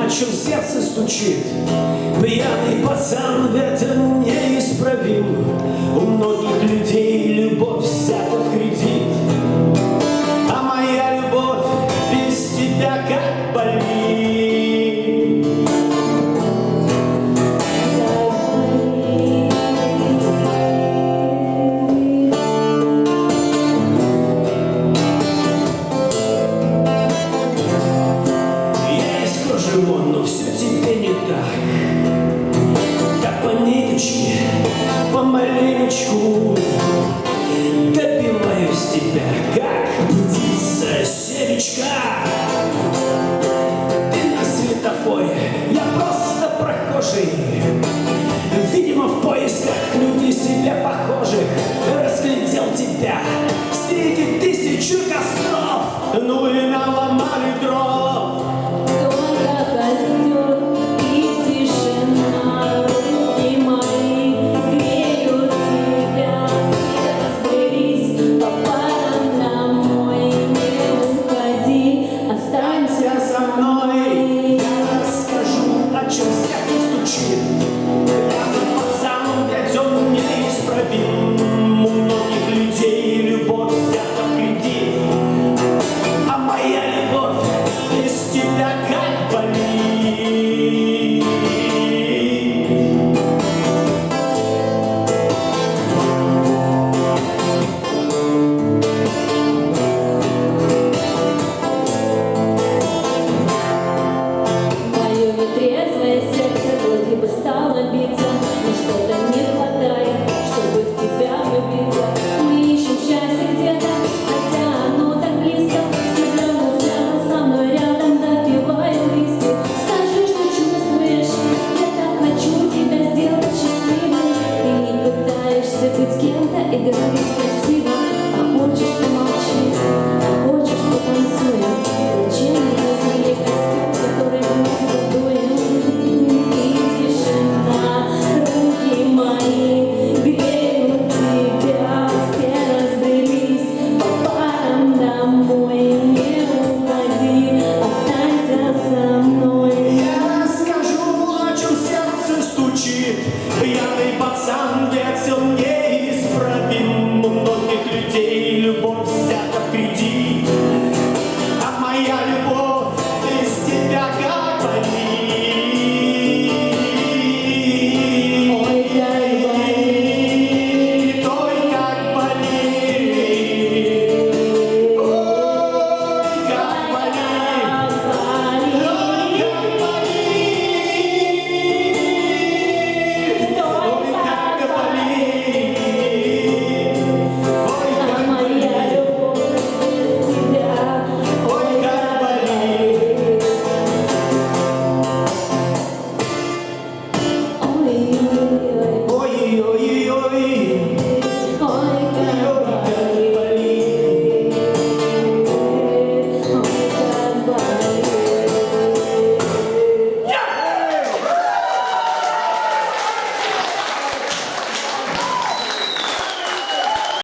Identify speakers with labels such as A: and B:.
A: о чем сердце стучит. Пьяный пацан, это неисправим. У многих людей любовь взята в кредит, а моя любовь без тебя как больница. Но все тебе не так, как по ниточке, помаленечку добиваюсь тебя, как птица семечка. Ты на светофоре, я просто прохожий, видимо, в поисках людей себе похожих. Разглядел тебя среди тысячи костров, ну и наломали дров. У многих людей любовь взята в кредит, а моя любовь без тебя как болит.
B: Мое нетрезвое сердце вроде бы стало биться, но что-то не хватает, чтобы в тебя влюбиться. Мы ищем счастье где-то, хотя оно так близко. Влюбленный взглядом со мной рядом, допиваю виски. Скажи, что чувствуешь, я так хочу тебя сделать счастливой. Ты не пытаешься быть кем-то и говорить красиво, а хочешь помолчи, а хочешь потанцуем. Зачем мне размели костюм, который вновь задуем? И тишина, руки мои греют тебя, все разбрелись по парам домой. Не уходи, останься со мной.
A: Я скажу, о чем сердце стучит. Пьяный пацан, ведь он неисправим. У многих людей любовь